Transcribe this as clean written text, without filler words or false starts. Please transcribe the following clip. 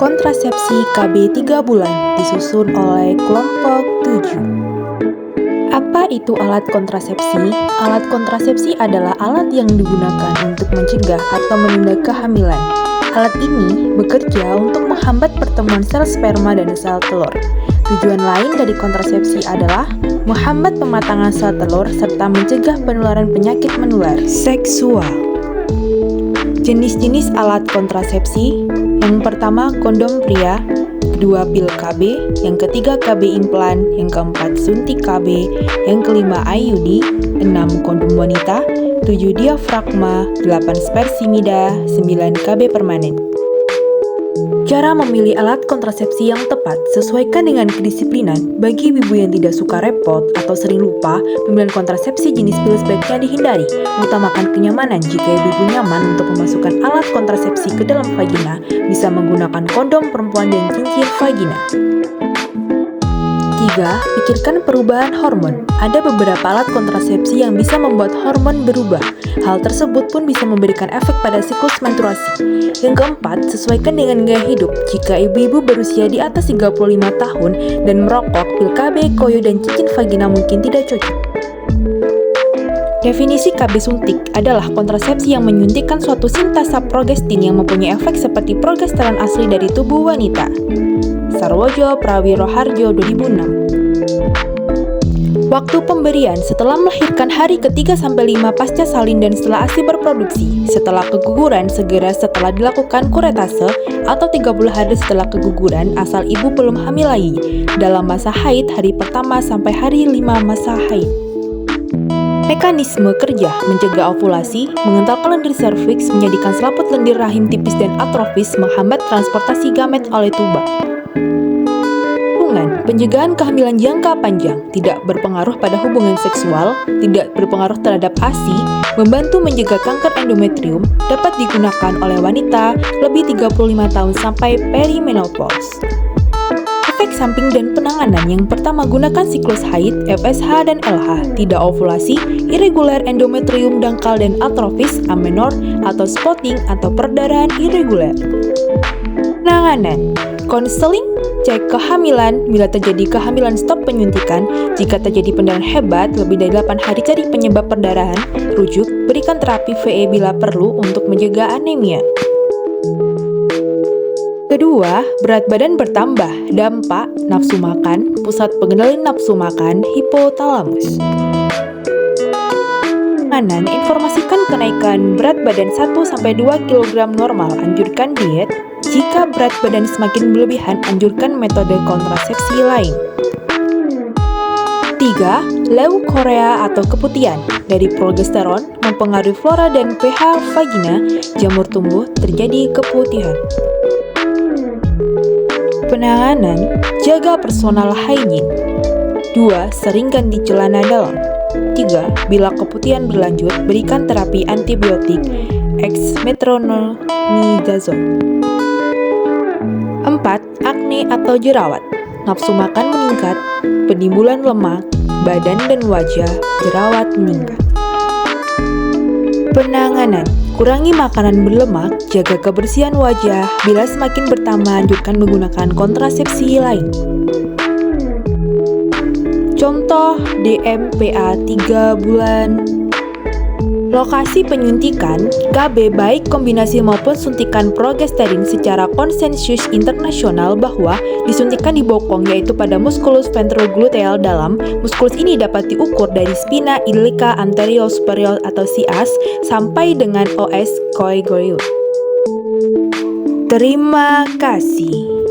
Kontrasepsi KB 3 bulan disusun oleh kelompok 7. Apa itu alat kontrasepsi? Alat kontrasepsi adalah alat yang digunakan untuk mencegah atau menunda kehamilan. Alat ini bekerja untuk menghambat pertemuan sel sperma dan sel telur. Tujuan lain dari kontrasepsi adalah menghambat pematangan sel telur serta mencegah penularan penyakit menular seksual. Jenis-jenis alat kontrasepsi: yang pertama kondom pria, kedua pil KB, yang ketiga KB implan, yang keempat suntik KB, yang kelima IUD, 6 kondom wanita, 7 diafragma, 8 spersimida, 9 KB permanen. Cara memilih alat kontrasepsi yang tepat sesuaikan dengan kedisiplinan. Bagi ibu yang tidak suka repot atau sering lupa, pemilihan kontrasepsi jenis pil sebaiknya dihindari. Utamakan kenyamanan. Jika ibu nyaman untuk memasukkan alat kontrasepsi ke dalam vagina, bisa menggunakan kondom perempuan dan cincin vagina. 3. Pikirkan perubahan hormon. Ada beberapa alat kontrasepsi yang bisa membuat hormon berubah. Hal tersebut pun bisa memberikan efek pada siklus menstruasi. Yang keempat, sesuaikan dengan gaya hidup. Jika ibu-ibu berusia di atas 35 tahun dan merokok, pil KB, koyo, dan cincin vagina mungkin tidak cocok. Definisi KB suntik adalah kontrasepsi yang menyuntikkan suatu sintasa progestin yang mempunyai efek seperti progesteron asli dari tubuh wanita. Sarwojo Prawiroharjo 2006. Waktu pemberian setelah melahirkan hari ke-3-5 pasca salin dan setelah ASI berproduksi. Setelah keguguran segera setelah dilakukan kuretase atau 30 hari setelah keguguran asal ibu belum hamil lagi. Dalam masa haid hari pertama sampai hari 5 masa haid. Mekanisme kerja: mencegah ovulasi, mengentalkan lendir serviks, menjadikan selaput lendir rahim tipis dan atrofis, menghambat transportasi gamet oleh tuba. Pencegahan kehamilan jangka panjang, tidak berpengaruh pada hubungan seksual, tidak berpengaruh terhadap ASI, membantu mencegah kanker endometrium, dapat digunakan oleh wanita lebih 35 tahun sampai perimenopause. Efek samping dan penanganan: yang pertama, gunakan siklus haid, FSH dan LH, tidak ovulasi, irregular endometrium dangkal dan atrofis, amenor atau spotting atau perdarahan irregular. Penanganan: konseling, cek kehamilan. Bila terjadi kehamilan, stop penyuntikan. Jika terjadi pendarahan hebat lebih dari 8 hari, cari penyebab perdarahan, rujuk, berikan terapi VE bila perlu untuk mencegah anemia. Kedua, berat badan bertambah, dampak, nafsu makan, pusat pengendali nafsu makan, hipotalamus. Penanganan: informasikan kenaikan berat badan 1-2 kg normal, anjurkan diet. Jika berat badan semakin berlebihan, anjurkan metode kontrasepsi lain. 3. Leukorea atau keputihan dari progesteron mempengaruhi flora dan pH vagina, jamur tumbuh, terjadi keputihan. Penanganan: jaga personal hygiene. 2. Sering ganti celana dalam. 3. Bila keputihan berlanjut, berikan terapi antibiotik metronidazole. 4. Akne atau jerawat. Nafsu makan meningkat, penimbunan lemak, badan dan wajah, jerawat meningkat. Penanganan: kurangi makanan berlemak, jaga kebersihan wajah. Bila semakin bertambah, anjurkan menggunakan kontrasepsi lain. Contoh DMPA 3 bulan. Lokasi penyuntikan: KB baik kombinasi maupun suntikan progesterin secara konsensus internasional bahwa disuntikan di bokong, yaitu pada musculus ventrogluteal dalam. Musculus ini dapat diukur dari spina iliaca anterior superior atau SIAS sampai dengan OS coegoleus. Terima kasih.